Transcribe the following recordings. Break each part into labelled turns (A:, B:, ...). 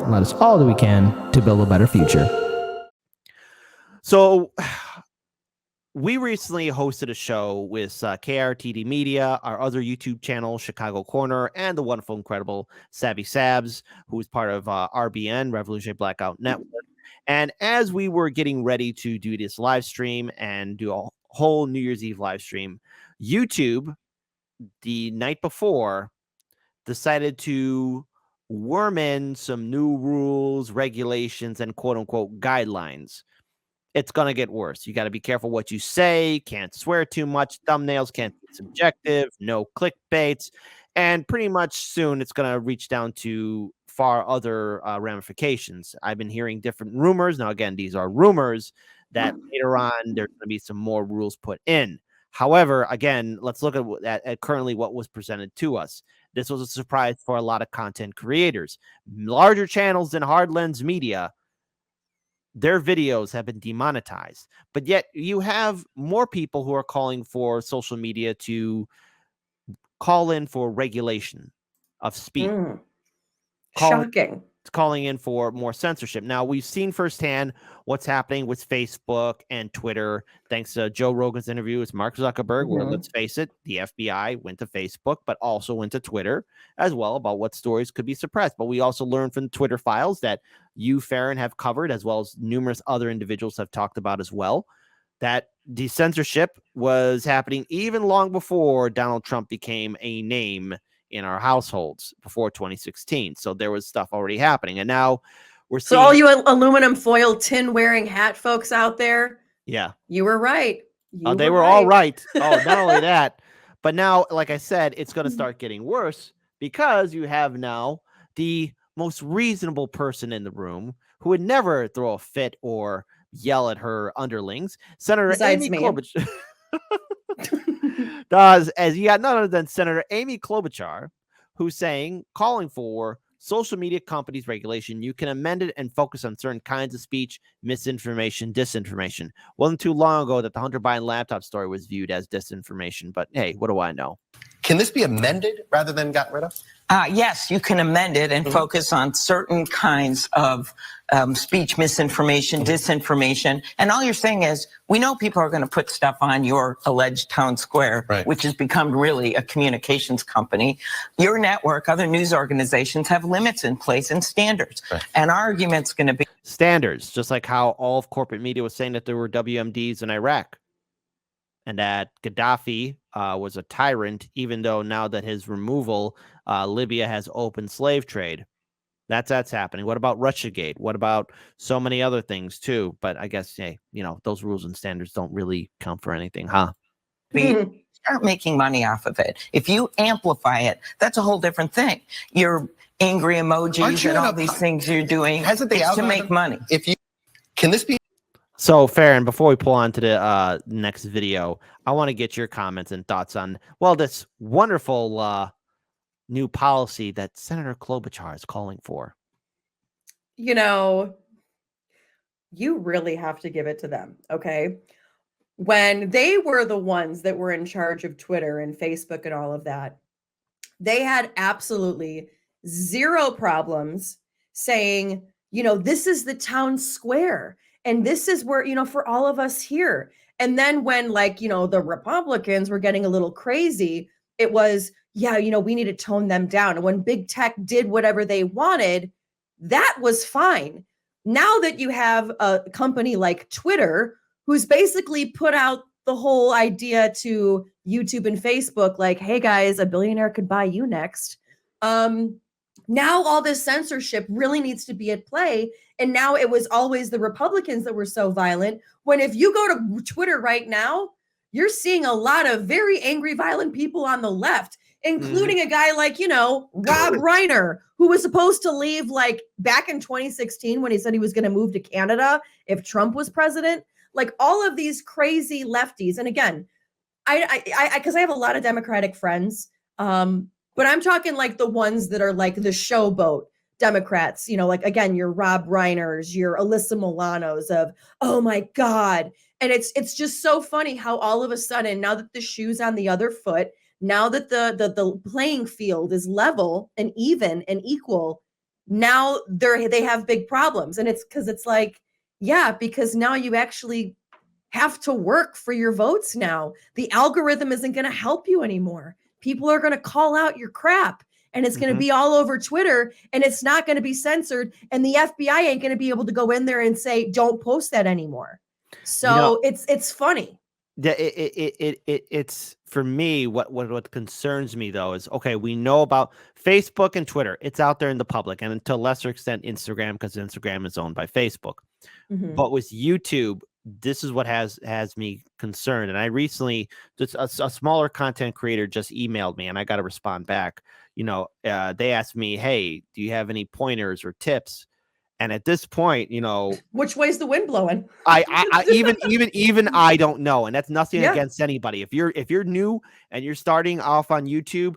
A: and let us all do we can to build a better future.
B: So we recently hosted a show with KRTD Media, our other YouTube channel, Chicago Corner, and the wonderful, incredible Savvy Sabs, who is part of RBN, Revolutionary Blackout Network. And as we were getting ready to do this live stream and do a whole New Year's Eve live stream, YouTube, the night before, decided to worm in some new rules, regulations, and quote-unquote guidelines. It's going to get worse. You got to be careful what you say. Can't swear too much. Thumbnails can't be subjective. No clickbaits. And pretty much soon it's going to reach down to far other ramifications. I've been hearing different rumors. Now, again, these are rumors that later on there's going to be some more rules put in. However, again, let's look at currently what was presented to us. This was a surprise for a lot of content creators. Larger channels than Hard Lens Media, their videos have been demonetized, but yet you have more people who are calling for social media to call in for regulation of speech.
C: Shocking.
B: Calling in for more censorship. Now, we've seen firsthand what's happening with Facebook and Twitter, thanks to Joe Rogan's interview with Mark Zuckerberg, where, let's face it, the FBI went to Facebook, but also went to Twitter as well about what stories could be suppressed. But we also learned from the Twitter files that you, Farron, have covered, as well as numerous other individuals have talked about as well, that the censorship was happening even long before Donald Trump became a name in our households, before 2016. So there was stuff already happening. And now we're seeing...
C: So all you aluminum foil tin wearing hat folks out there,
B: yeah,
C: you were right.
B: They were all right. Oh, not only that, but now, like I said, it's going to start getting worse because you have now the most reasonable person in the room who would never throw a fit or yell at her underlings, Senator Amy Klobuchar. As you got none other than Senator Amy Klobuchar, who's calling for social media companies regulation. You can amend it and focus on certain kinds of speech, misinformation, disinformation. Wasn't too long ago that the Hunter Biden laptop story was viewed as disinformation, but hey, what do I know?
D: Can this be amended rather than gotten rid of?
E: Yes, you can amend it and focus on certain kinds of speech, misinformation, disinformation. And all you're saying is, we know people are going to put stuff on your alleged town square, which has become really a communications company. Your network, other news organizations have limits in place and standards. And our argument's going to be
B: standards, just like how all of corporate media was saying that there were WMDs in Iraq and that Gaddafi was a tyrant, even though now that his removal, Libya has open slave trade. That's happening. What about Russiagate? What about so many other things too? But I guess, hey, those rules and standards don't really count for anything, huh?
E: Start making money off of it. If you amplify it, that's a whole different thing. Your angry emojis and all these things you're doing to make money.
D: Can this be?
B: So, Farron, before we pull on to the next video, I want to get your comments and thoughts on, this wonderful new policy that Senator Klobuchar is calling for.
C: You really have to give it to them, okay? When they were the ones that were in charge of Twitter and Facebook and all of that, they had absolutely zero problems saying, this is the town square. And this is where, for all of us here. And then when the Republicans were getting a little crazy, it was, we need to tone them down. And when big tech did whatever they wanted, that was fine. Now that you have a company like Twitter, who's basically put out the whole idea to YouTube and Facebook, like, hey guys, a billionaire could buy you next. Now all this censorship really needs to be at play. And now it was always the Republicans that were so violent. When if you go to Twitter right now, you're seeing a lot of very angry, violent people on the left, including a guy like, Rob Reiner, who was supposed to leave back in 2016 when he said he was going to move to Canada if Trump was president. All of these crazy lefties. And again, because I have a lot of Democratic friends, but I'm talking the ones that are the showboat Democrats, again, your Rob Reiners, your Alyssa Milanos of, oh my God. And it's just so funny how all of a sudden, now that the shoe's on the other foot, now that the playing field is level and even and equal, now they have big problems. And it's because it's like, yeah, because now you actually have to work for your votes now. The algorithm isn't going to help you anymore. People are going to call out your crap, and it's going to be all over Twitter, and it's not going to be censored, and the FBI ain't going to be able to go in there and say, don't post that anymore. So it's funny.
B: It's for me, what concerns me though is, okay, we know about Facebook and Twitter. It's out there in the public, and to a lesser extent Instagram, because Instagram is owned by Facebook. But with YouTube, this is what has me concerned. And I recently, just a smaller content creator just emailed me, and I got to respond back. They asked me, hey, do you have any pointers or tips? And at this point,
C: which way's the wind blowing?
B: I even I don't know, and that's nothing against anybody. If you're new and you're starting off on YouTube,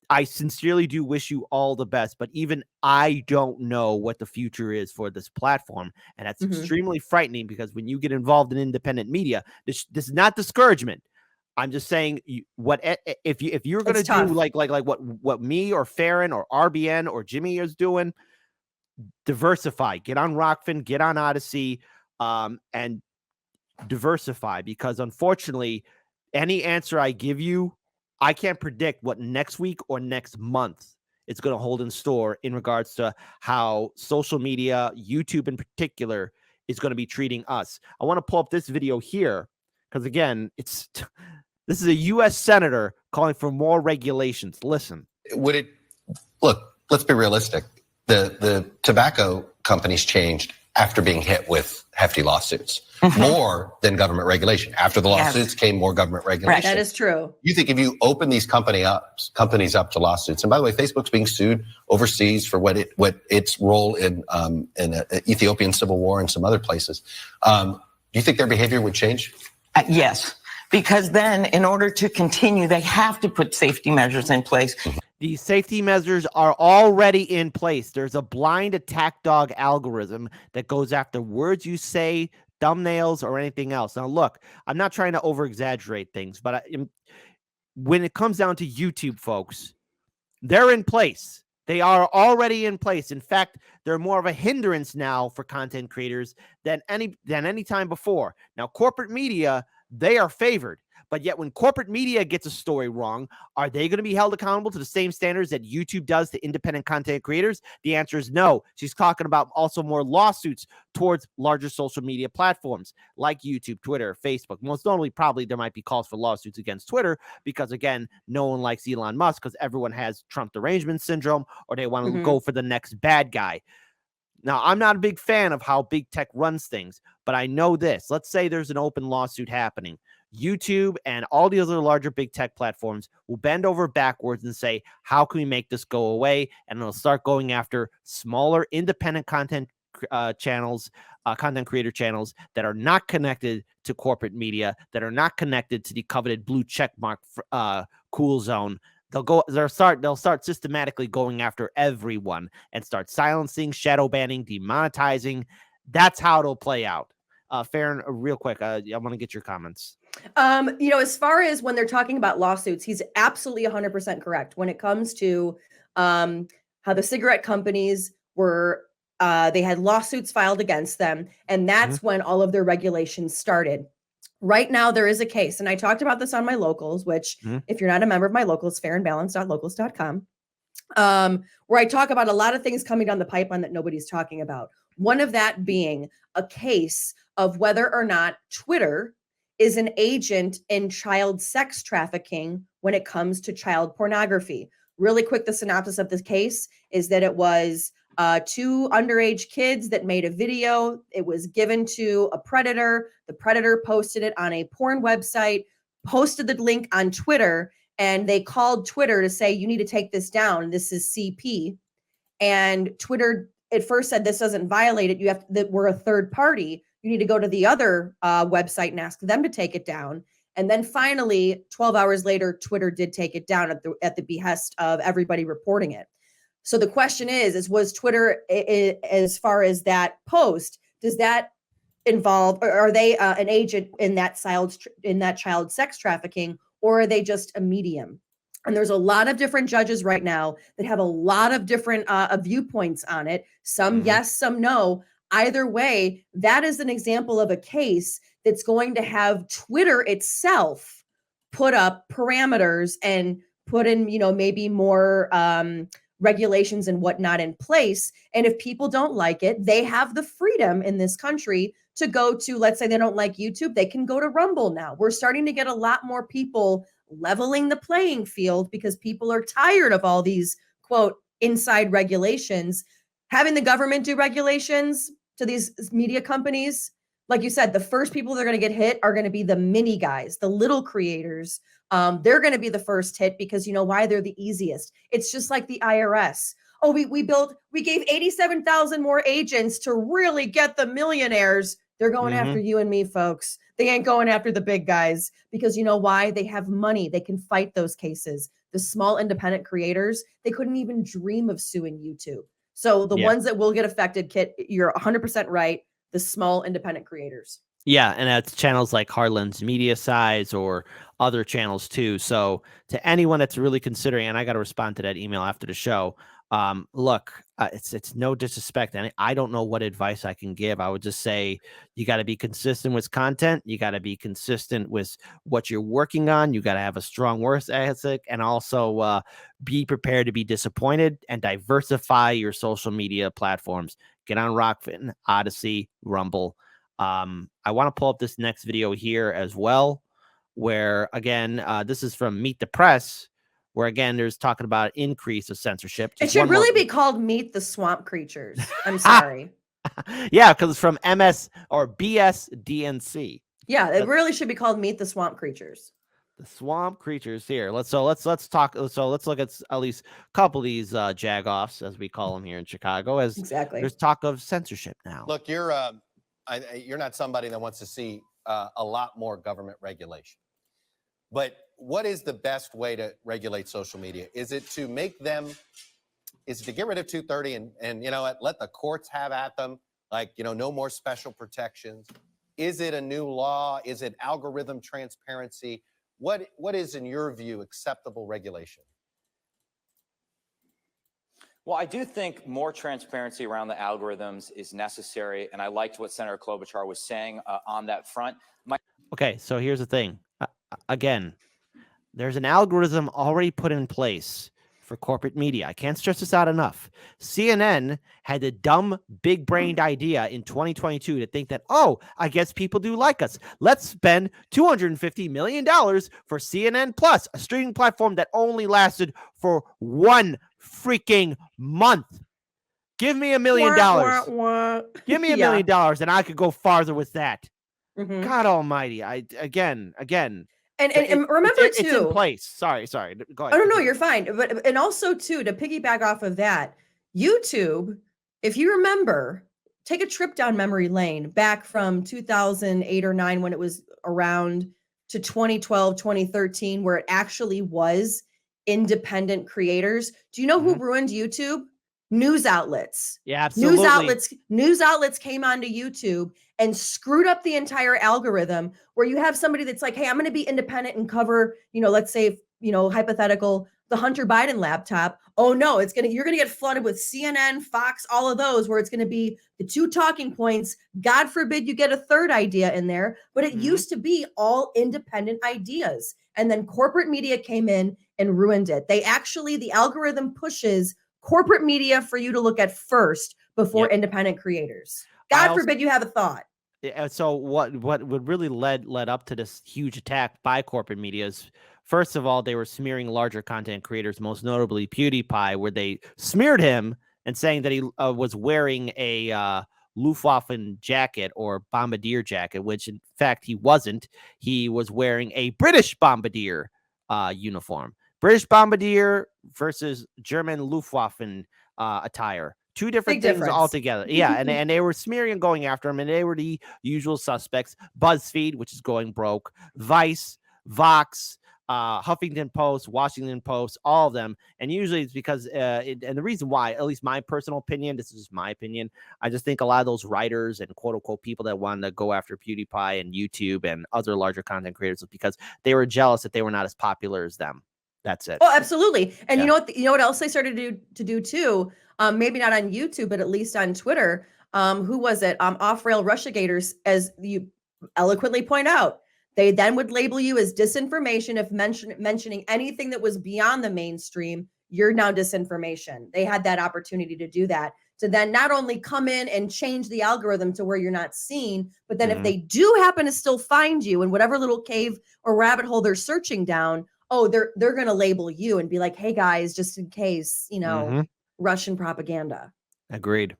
B: I sincerely do wish you all the best. But even I don't know what the future is for this platform, and that's extremely frightening, because when you get involved in independent media, this is not discouragement. I'm just saying, if you're going to do like what me or Farron or RBN or Jimmy is doing. Diversify, get on Rockfin, get on Odyssey, and diversify, because unfortunately, any answer I give you, I can't predict what next week or next month it's going to hold in store in regards to how social media, YouTube in particular, is going to be treating us. I want to pull up this video here, because again, this is a U.S. senator calling for more regulations. Listen.
D: Look, let's be realistic. The tobacco companies changed after being hit with hefty lawsuits, more than government regulation. After the lawsuits came more government regulation.
C: That is true.
D: You think if you open these companies up to lawsuits, and by the way, Facebook's being sued overseas for what its role in Ethiopian civil war and some other places. Do you think their behavior would change?
E: Yes, because then in order to continue, they have to put safety measures in place.
B: These safety measures are already in place. There's a blind attack dog algorithm that goes after words you say, thumbnails, or anything else. Now, look, I'm not trying to over-exaggerate things, but when it comes down to YouTube, folks, they're in place. They are already in place. In fact, they're more of a hindrance now for content creators than any time before. Now, corporate media, they are favored. But yet when corporate media gets a story wrong, are they going to be held accountable to the same standards that YouTube does to independent content creators? The answer is no. She's talking about also more lawsuits towards larger social media platforms like YouTube, Twitter, Facebook. Most notably, probably there might be calls for lawsuits against Twitter because, again, no one likes Elon Musk because everyone has Trump derangement syndrome, or they want to go for the next bad guy. Now, I'm not a big fan of how big tech runs things, but I know this. Let's say there's an open lawsuit happening. YouTube and all the other larger big tech platforms will bend over backwards and say, how can we make this go away? And they'll start going after smaller independent content channels, content creator channels that are not connected to corporate media, that are not connected to the coveted blue check mark cool zone. They'll start systematically going after everyone and start silencing, shadow banning, demonetizing. That's how it'll play out. Farron, real quick, I want to get your comments.
C: As far as when they're talking about lawsuits, he's absolutely 100% correct. When it comes to how the cigarette companies were, they had lawsuits filed against them, and that's when all of their regulations started. Right now, there is a case, and I talked about this on my locals, which if you're not a member of my locals, fairandbalanced.locals.com, where I talk about a lot of things coming down the pipeline that nobody's talking about. One of that being a case of whether or not Twitter is an agent in child sex trafficking when it comes to child pornography. Really quick, the synopsis of this case is that it was two underage kids that made a video. It was given to a predator. The predator posted it on a porn website, posted the link on Twitter, and they called Twitter to say, you need to take this down. This is CP. And Twitter at first said, this doesn't violate it. That we're a third party. You need to go to the other website and ask them to take it down. And then finally, 12 hours later, Twitter did take it down at the behest of everybody reporting it. So the question is was Twitter, as far as that post, does that involve, or are they an agent in that child sex trafficking, or are they just a medium? And there's a lot of different judges right now that have a lot of different viewpoints on it. Some yes, some no. Either way, that is an example of a case that's going to have Twitter itself put up parameters and put in, maybe more regulations and whatnot in place. And if people don't like it, they have the freedom in this country to go to, let's say they don't like YouTube, they can go to Rumble now. We're starting to get a lot more people leveling the playing field because people are tired of all these, quote, inside regulations. Having the government do regulations to these media companies, like you said, the first people that are going to get hit are going to be the mini guys, the little creators. They're going to be the first hit because you know why? They're the easiest. It's just like the IRS. Oh, we gave 87,000 more agents to really get the millionaires. They're going after you and me, folks. They ain't going after the big guys because you know why? They have money. They can fight those cases. The small independent creators, they couldn't even dream of suing YouTube. So the ones that will get affected, Kit, you're 100% right. The small independent creators.
B: Yeah, and that's channels like Harlan's Media Size or other channels too. So to anyone that's really considering, and I got to respond to that email after the show. Look, it's no disrespect, and I don't know what advice I can give. I would just say you got to be consistent with content. You got to be consistent with what you're working on. You got to have a strong work ethic, and also be prepared to be disappointed and diversify your social media platforms. Get on Rockfin, Odyssey, Rumble. I want to pull up this next video here as well, where again, this is from Meet the Press, where again, there's talking about increase of censorship.
C: It should really be called Meet the Swamp Creatures. I'm sorry.
B: Yeah, because it's from MS or BSDNC.
C: Yeah, it really should be called Meet the Swamp Creatures.
B: The swamp creatures here. Let's talk. So let's look at least a couple of these jagoffs, as we call them here in Chicago. As
C: exactly,
B: there's talk of censorship now.
D: Look, you're not somebody that wants to see a lot more government regulation. But what is the best way to regulate social media? Is it to make them? Is it to get rid of 230 and you know what? Let the courts have at them. Like, you know, no more special protections. Is it a new law? Is it algorithm transparency? What is, in your view, acceptable regulation?
F: Well, I do think more transparency around the algorithms is necessary, and I liked what Senator Klobuchar was saying on that front.
B: Okay, so here's the thing. Again, there's an algorithm already put in place for corporate media. I can't stress this out enough. CNN had the dumb, big-brained idea in 2022 to think that, oh, I guess people do like us. Let's spend $250 million for CNN Plus, a streaming platform that only lasted for 1 freaking month. Give me $1 million. Give me $1 million, and I could go farther with that. God Almighty! Again.
C: And remember too,
B: it's in place. Sorry. Go ahead.
C: Oh no, you're fine. But and also too, to piggyback off of that, YouTube, if you remember, take a trip down memory lane back from 2008 or 9 when it was around to 2012, 2013, where it actually was independent creators. Do you know who ruined YouTube? News outlets.
B: Yeah, absolutely.
C: News outlets came onto YouTube and screwed up the entire algorithm, where you have somebody that's like, hey, I'm going to be independent and cover, let's say, hypothetical, the Hunter Biden laptop. Oh no, you're going to get flooded with CNN, Fox, all of those, where it's going to be the 2 talking points. God forbid you get a third idea in there, but it used to be all independent ideas. And then corporate media came in and ruined it. The algorithm pushes corporate media for you to look at first before independent creators. God forbid you have a thought.
B: So what would really led up to this huge attack by corporate media is, first of all, they were smearing larger content creators, most notably PewDiePie, where they smeared him and saying that he was wearing a Luftwaffe jacket or bombardier jacket, which in fact he wasn't. He was wearing a British bombardier uniform. British bombardier versus German Luftwaffe attire. 2 different things altogether. Yeah, and they were smearing and going after him, and they were the usual suspects. BuzzFeed, which is going broke, Vice, Vox, Huffington Post, Washington Post, all of them. And usually it's because, and the reason why, at least my personal opinion, this is just my opinion, I just think a lot of those writers and quote-unquote people that wanted to go after PewDiePie and YouTube and other larger content creators was because they were jealous that they were not as popular as them. That's it.
C: Oh, absolutely. And
B: Yeah.
C: you know what else they started to do too? Maybe not on YouTube, but at least on Twitter. Who was it? Off-rail Russiagators, as you eloquently point out. They then would label you as disinformation if mentioning anything that was beyond the mainstream. You're now disinformation. They had that opportunity to do that, to then not only come in and change the algorithm to where you're not seen, but then if they do happen to still find you in whatever little cave or rabbit hole they're searching down, oh, they're going to label you and be like, hey guys, just in case, Russian propaganda.
B: Agreed.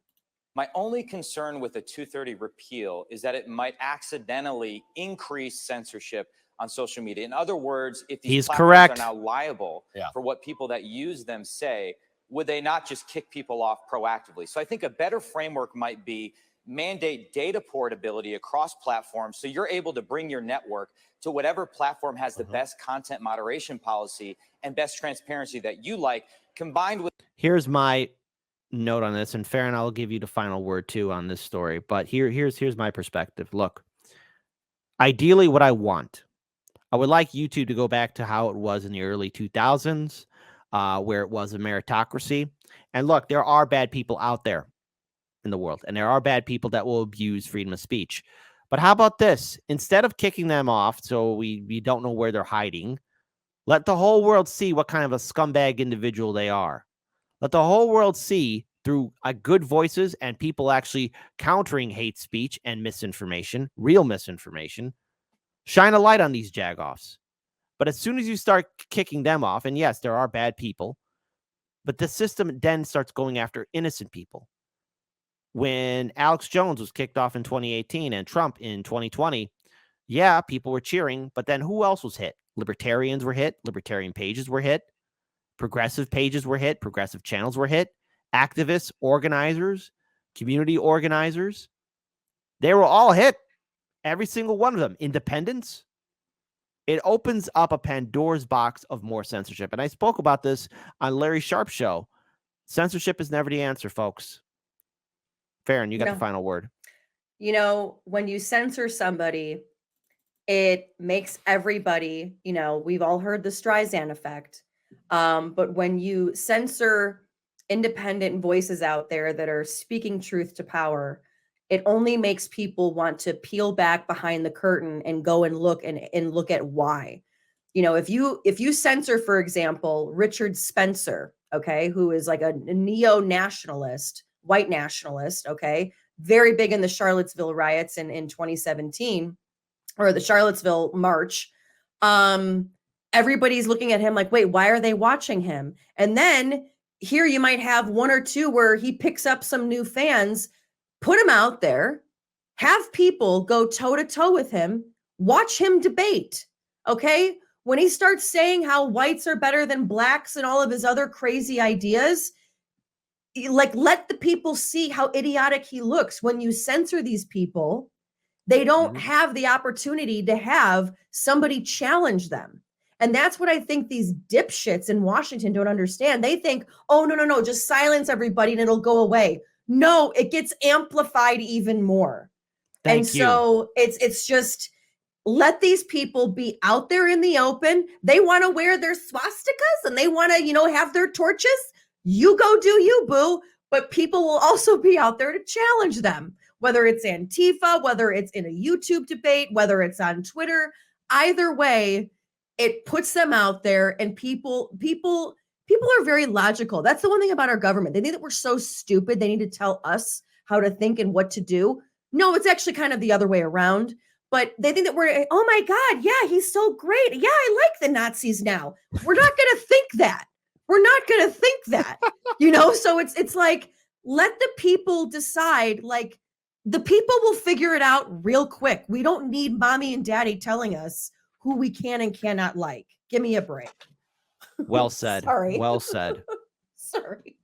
F: My only concern with the 230 repeal is that it might accidentally increase censorship on social media. In other words, if these platforms are now liable for what people that use them say, would they not just kick people off proactively? So I think a better framework might be mandate data portability across platforms so you're able to bring your network to whatever platform has the best content moderation policy and best transparency that you like, combined with...
B: Here's my note on this, and Farron, I'll give you the final word too on this story, but here's my perspective. Look, ideally what I would like YouTube to go back to how it was in the early 2000s, where it was a meritocracy. And look, there are bad people out there in the world, and there are bad people that will abuse freedom of speech. But how about this? Instead of kicking them off so we don't know where they're hiding, let the whole world see what kind of a scumbag individual they are. Let the whole world see through good voices and people actually countering hate speech and misinformation, real misinformation. Shine a light on these jagoffs. But as soon as you start kicking them off, and yes, there are bad people, but the system then starts going after innocent people. When Alex Jones was kicked off in 2018 and Trump in 2020, yeah, people were cheering, but then who else was hit? Libertarians were hit. Libertarian pages were hit. Progressive pages were hit. Progressive channels were hit. Activists, organizers, community organizers, they were all hit. Every single one of them. Independents. It opens up a Pandora's box of more censorship. And I spoke about this on Larry Sharp's show. Censorship is never the answer, folks. Farron, you got the final word.
C: When you censor somebody, it makes everybody, we've all heard the Streisand effect. But when you censor independent voices out there that are speaking truth to power, it only makes people want to peel back behind the curtain and go and look at why. If you censor, for example, Richard Spencer, okay, who is like a neo-nationalist, white nationalist, okay, very big in the Charlottesville riots in 2017, or the Charlottesville march. Everybody's looking at him like, wait, why are they watching him? And then here you might have one or two where he picks up some new fans, put him out there, have people go toe to toe with him, watch him debate. Okay. When he starts saying how whites are better than blacks and all of his other crazy ideas, like, let the people see how idiotic he looks. When you censor these people, they don't have the opportunity to have somebody challenge them. And that's what I think these dipshits in Washington don't understand. They think, oh, no, just silence everybody and it'll go away. No, it gets amplified even more. So it's just, let these people be out there in the open. They want to wear their swastikas and they want to, have their torches. You go do you, boo. But people will also be out there to challenge them, whether it's Antifa, whether it's in a YouTube debate, whether it's on Twitter. Either way, it puts them out there, and people are very logical. That's the one thing about our government. They think that we're so stupid. They need to tell us how to think and what to do. No, it's actually kind of the other way around. But they think that we're, oh my God, yeah, he's so great. Yeah, I like the Nazis now. We're not going to think that. We're not going to think that, So it's like, let the people decide. Like, the people will figure it out real quick. We don't need mommy and daddy telling us who we can and cannot like. Give me a break.
B: Well said.
C: Sorry.
B: Well said.
C: Sorry.